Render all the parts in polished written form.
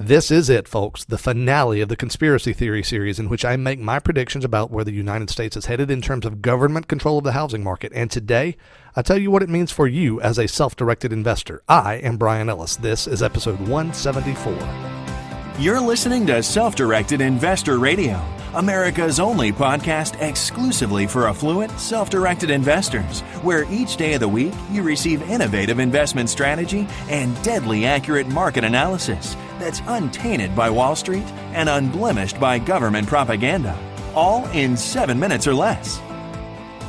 This is it, folks, the finale of the Conspiracy Theory series in which I make my predictions about where the United States is headed in terms of government control of the housing market. And today, I tell you what it means for you as a self-directed investor. I am Bryan Ellis. This is episode 174. You're listening to Self-Directed Investor Radio, America's only podcast exclusively for affluent, self-directed investors, where each day of the week you receive innovative investment strategy and deadly accurate market analysis that's untainted by Wall Street and unblemished by government propaganda, all in 7 minutes or less.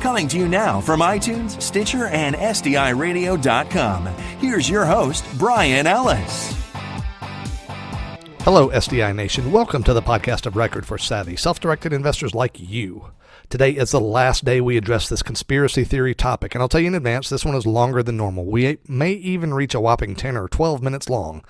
Coming to you now from iTunes, Stitcher, and SDIRadio.com, here's your host, Bryan Ellis. Hello, SDI Nation. Welcome to the podcast of record for savvy, self-directed investors like you. Today is the last day we address this conspiracy theory topic, and I'll tell you in advance, this one is longer than normal. We may even reach a whopping 10 or 12 minutes long.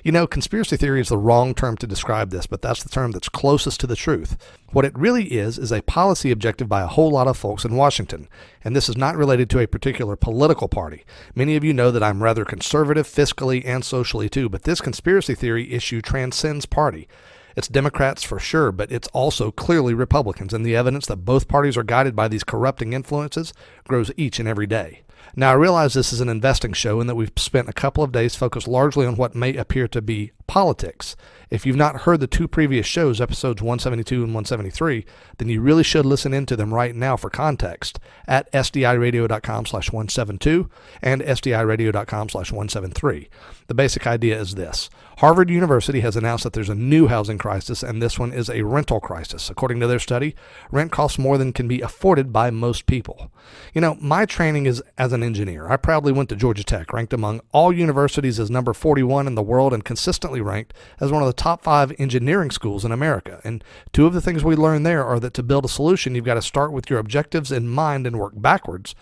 You know, conspiracy theory is the wrong term to describe this, but that's the term that's closest to the truth. What it really is a policy objective by a whole lot of folks in Washington, and this is not related to a particular political party. Many of you know that I'm rather conservative fiscally and socially too, but this conspiracy theory issue transcends party. It's Democrats for sure, but it's also clearly Republicans, and the evidence that both parties are guided by these corrupting influences grows each and every day. Now, I realize this is an investing show and that we've spent a couple of days focused largely on what may appear to be politics. If you've not heard the two previous shows, episodes 172 and 173, then you really should listen into them right now for context at sdiradio.com/172 and sdiradio.com/173. The basic idea is this. Harvard University has announced that there's a new housing crisis, and this one is a rental crisis. According to their study, rent costs more than can be afforded by most people. You know, my training is as an engineer. I proudly went to Georgia Tech, ranked among all universities as number 41 in the world and consistently ranked as one of the top 5 engineering schools in America. And two of the things we learned there are that to build a solution, you've got to start with your objectives in mind and work backwards,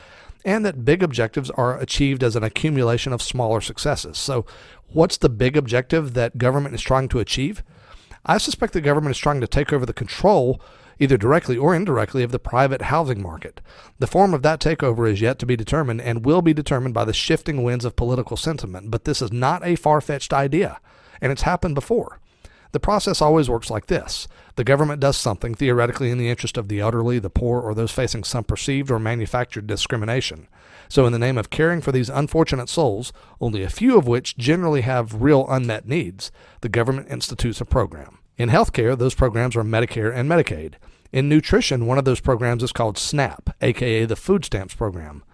and that big objectives are achieved as an accumulation of smaller successes. So what's the big objective that government is trying to achieve? I suspect the government is trying to take over the control, either directly or indirectly, of the private housing market. The form of that takeover is yet to be determined and will be determined by the shifting winds of political sentiment, but this is not a far-fetched idea, and it's happened before. The process always works like this. The government does something, theoretically in the interest of the elderly, the poor, or those facing some perceived or manufactured discrimination. So in the name of caring for these unfortunate souls, only a few of which generally have real unmet needs, the government institutes a program. In healthcare, those programs are Medicare and Medicaid. In nutrition, one of those programs is called SNAP, aka the Food Stamps Program.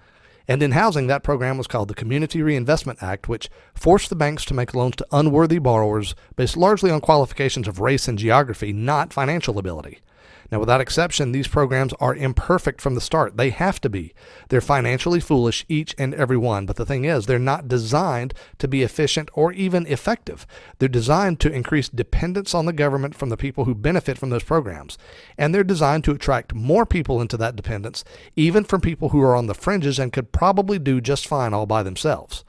And in housing, that program was called the Community Reinvestment Act, which forced the banks to make loans to unworthy borrowers based largely on qualifications of race and geography, not financial ability. Now, without exception, these programs are imperfect from the start. They have to be. They're financially foolish, each and every one. But the thing is, they're not designed to be efficient or even effective. They're designed to increase dependence on the government from the people who benefit from those programs. And they're designed to attract more people into that dependence, even from people who are on the fringes and could probably do just fine all by themselves.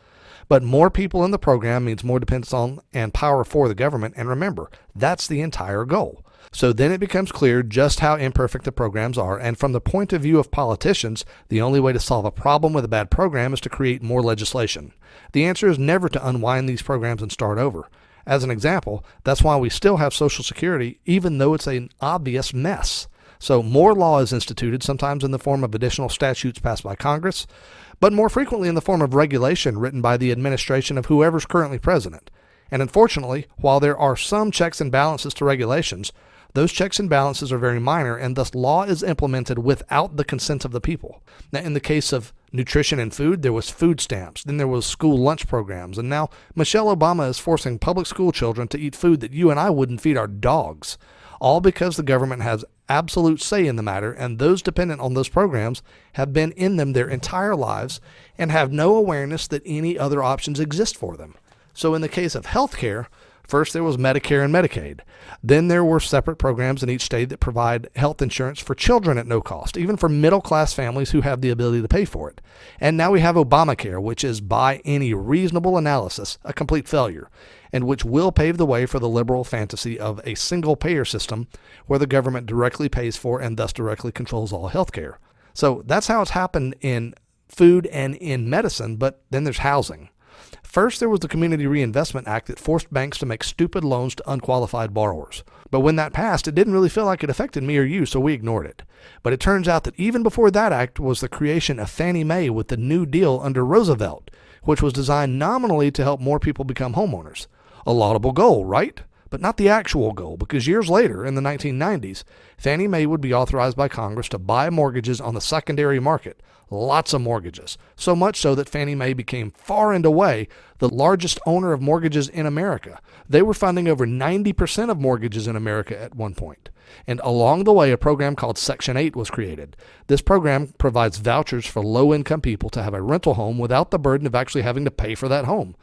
But more people in the program means more dependence on and power for the government. And remember, that's the entire goal. So then it becomes clear just how imperfect the programs are, and from the point of view of politicians, the only way to solve a problem with a bad program is to create more legislation. The answer is never to unwind these programs and start over. As an example, that's why we still have Social Security, even though it's an obvious mess. So more law is instituted, sometimes in the form of additional statutes passed by Congress, but more frequently in the form of regulation written by the administration of whoever's currently president. And unfortunately, while there are some checks and balances to regulations, those checks and balances are very minor, and thus law is implemented without the consent of the people. Now, in the case of nutrition and food, there was food stamps, then there was school lunch programs, and now Michelle Obama is forcing public school children to eat food that you and I wouldn't feed our dogs, all because the government has absolute say in the matter, and those dependent on those programs have been in them their entire lives and have no awareness that any other options exist for them. So in the case of healthcare, first there was Medicare and Medicaid. Then there were separate programs in each state that provide health insurance for children at no cost, even for middle-class families who have the ability to pay for it. And now we have Obamacare, which is, by any reasonable analysis, a complete failure, and which will pave the way for the liberal fantasy of a single-payer system where the government directly pays for and thus directly controls all health care. So that's how it's happened in food and in medicine, but then there's housing. First, there was the Community Reinvestment Act that forced banks to make stupid loans to unqualified borrowers. But when that passed, it didn't really feel like it affected me or you, so we ignored it. But it turns out that even before that act was the creation of Fannie Mae with the New Deal under Roosevelt, which was designed nominally to help more people become homeowners. A laudable goal, right? But not the actual goal, because years later, in the 1990s, Fannie Mae would be authorized by Congress to buy mortgages on the secondary market. Lots of mortgages. So much so that Fannie Mae became far and away the largest owner of mortgages in America. They were funding over 90% of mortgages in America at one point. And along the way, a program called Section 8 was created. This program provides vouchers for low-income people to have a rental home without the burden of actually having to pay for that home.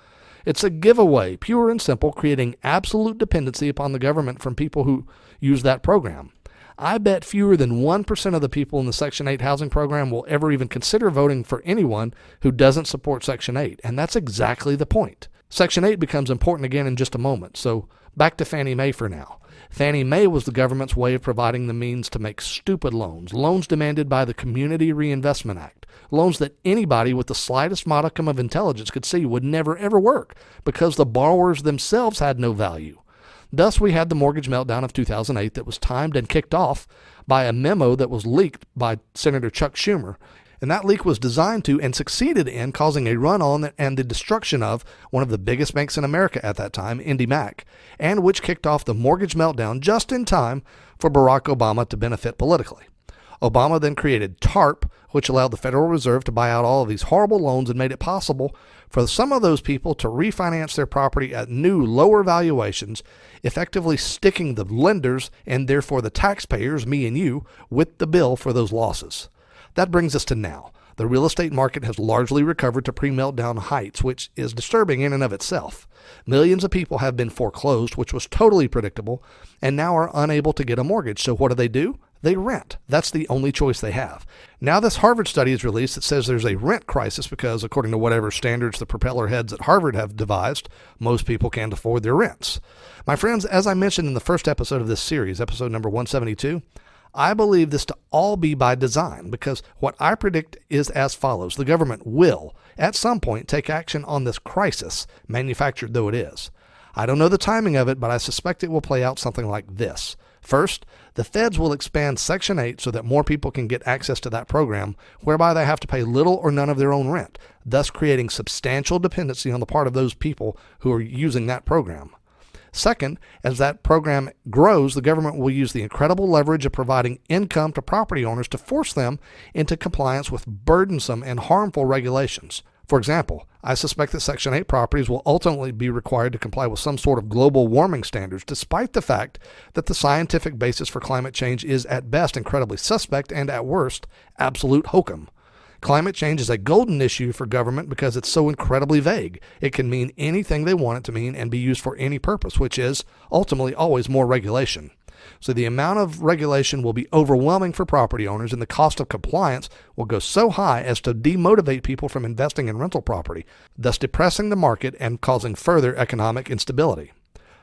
It's a giveaway, pure and simple, creating absolute dependency upon the government from people who use that program. I bet fewer than 1% of the people in the Section 8 housing program will ever even consider voting for anyone who doesn't support Section 8, and that's exactly the point. Section 8 becomes important again in just a moment, so back to Fannie Mae for now. Fannie Mae was the government's way of providing the means to make stupid loans, loans demanded by the Community Reinvestment Act, loans that anybody with the slightest modicum of intelligence could see would never ever work because the borrowers themselves had no value. Thus, we had the mortgage meltdown of 2008 that was timed and kicked off by a memo that was leaked by Senator Chuck Schumer. And that leak was designed to and succeeded in causing a run on and the destruction of one of the biggest banks in America at that time, Indy Mac, and which kicked off the mortgage meltdown just in time for Barack Obama to benefit politically. Obama then created TARP, which allowed the Federal Reserve to buy out all of these horrible loans and made it possible for some of those people to refinance their property at new, lower valuations, effectively sticking the lenders and therefore the taxpayers, me and you, with the bill for those losses. That brings us to now. The real estate market has largely recovered to pre-meltdown heights, which is disturbing in and of itself. Millions of people have been foreclosed, which was totally predictable, and now are unable to get a mortgage. So what do? They rent. That's the only choice they have. Now this Harvard study is released that says there's a rent crisis because, according to whatever standards the propeller heads at Harvard have devised, most people can't afford their rents. My friends, as I mentioned in the first episode of this series, episode number 172, I believe this to all be by design because what I predict is as follows. The government will, at some point, take action on this crisis, manufactured though it is. I don't know the timing of it, but I suspect it will play out something like this. First, the feds will expand Section 8 so that more people can get access to that program, whereby they have to pay little or none of their own rent, thus creating substantial dependency on the part of those people who are using that program. Second, as that program grows, the government will use the incredible leverage of providing income to property owners to force them into compliance with burdensome and harmful regulations. For example, I suspect that Section 8 properties will ultimately be required to comply with some sort of global warming standards, despite the fact that the scientific basis for climate change is at best incredibly suspect and at worst absolute hokum. Climate change is a golden issue for government because it's so incredibly vague. It can mean anything they want it to mean and be used for any purpose, which is ultimately always more regulation. So the amount of regulation will be overwhelming for property owners, and the cost of compliance will go so high as to demotivate people from investing in rental property, thus depressing the market and causing further economic instability.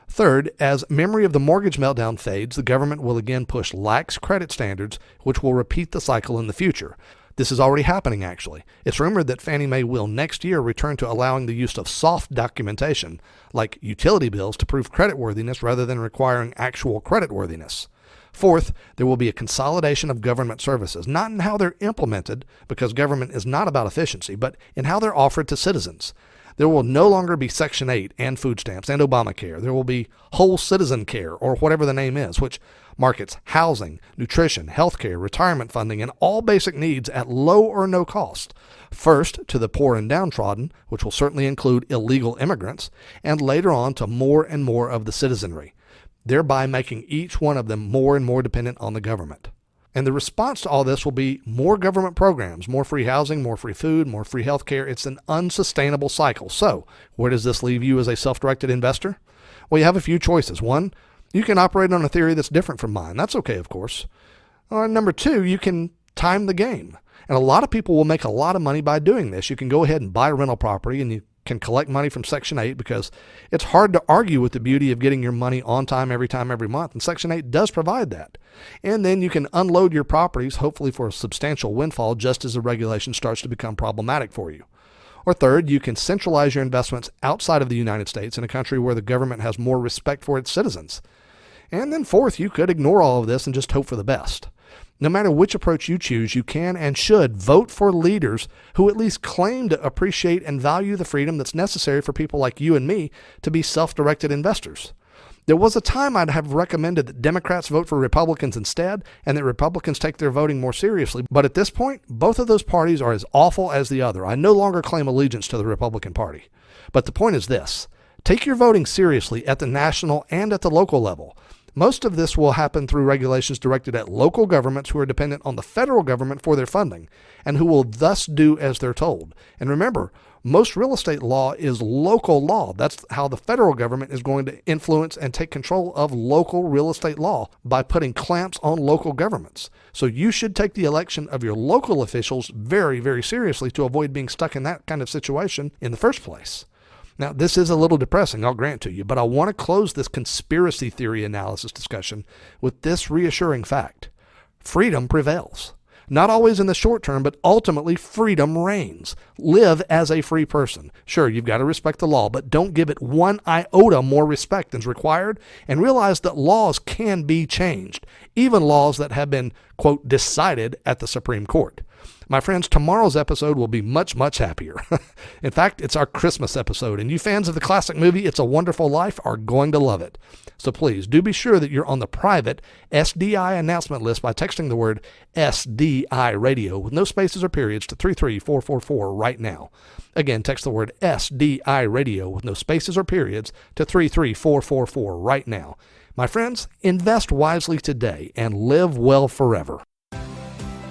Third, as memory of the mortgage meltdown fades, the government will again push lax credit standards, which will repeat the cycle in the future. This is already happening, actually. It's rumored that Fannie Mae will next year return to allowing the use of soft documentation, like utility bills, to prove creditworthiness rather than requiring actual creditworthiness. Fourth, there will be a consolidation of government services, not in how they're implemented, because government is not about efficiency, but in how they're offered to citizens. There will no longer be Section 8 and food stamps and Obamacare. There will be whole citizen care, or whatever the name is, which markets housing, nutrition, healthcare, retirement funding, and all basic needs at low or no cost. First, to the poor and downtrodden, which will certainly include illegal immigrants, and later on to more and more of the citizenry, thereby making each one of them more and more dependent on the government. And the response to all this will be more government programs, more free housing, more free food, more free health care. It's an unsustainable cycle. So where does this leave you as a self-directed investor? Well, you have a few choices. One, you can operate on a theory that's different from mine. That's okay, of course. Number two, you can time the game. And a lot of people will make a lot of money by doing this. You can go ahead and buy rental property, and you can collect money from Section 8 because it's hard to argue with the beauty of getting your money on time, every month. And Section 8 does provide that. And then you can unload your properties, hopefully for a substantial windfall, just as the regulation starts to become problematic for you. Or third, you can centralize your investments outside of the United States in a country where the government has more respect for its citizens. And then fourth, you could ignore all of this and just hope for the best. No matter which approach you choose, you can and should vote for leaders who at least claim to appreciate and value the freedom that's necessary for people like you and me to be self-directed investors. There was a time I'd have recommended that Democrats vote for Republicans instead and that Republicans take their voting more seriously. But at this point, both of those parties are as awful as the other. I no longer claim allegiance to the Republican Party. But the point is this: take your voting seriously at the national and at the local level. Most of this will happen through regulations directed at local governments who are dependent on the federal government for their funding and who will thus do as they're told. And remember, most real estate law is local law. That's how the federal government is going to influence and take control of local real estate law, by putting clamps on local governments. So you should take the election of your local officials very, very seriously to avoid being stuck in that kind of situation in the first place. Now, this is a little depressing, I'll grant to you, but I want to close this conspiracy theory analysis discussion with this reassuring fact. Freedom prevails. Not always in the short term, but ultimately freedom reigns. Live as a free person. Sure, you've got to respect the law, but don't give it one iota more respect than's required, and realize that laws can be changed, even laws that have been, quote, decided at the Supreme Court. My friends, tomorrow's episode will be much, much happier. In fact, it's our Christmas episode, and you fans of the classic movie It's a Wonderful Life are going to love it. So please, do be sure that you're on the private SDI announcement list by texting the word SDI Radio with no spaces or periods to 33444 right now. Again, text the word SDI Radio with no spaces or periods to 33444 right now. My friends, invest wisely today and live well forever.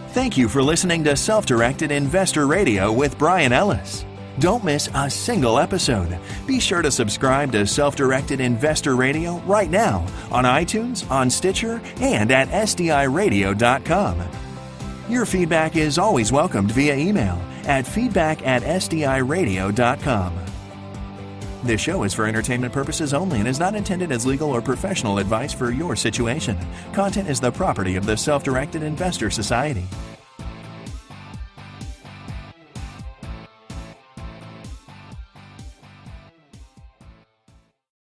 Thank you for listening to Self-Directed Investor Radio with Bryan Ellis. Don't miss a single episode. Be sure to subscribe to Self-Directed Investor Radio right now on iTunes, on Stitcher, and at SDIRadio.com. Your feedback is always welcomed via email at feedback@SDIRadio.com. This show is for entertainment purposes only and is not intended as legal or professional advice for your situation. Content is the property of the Self-Directed Investor Society.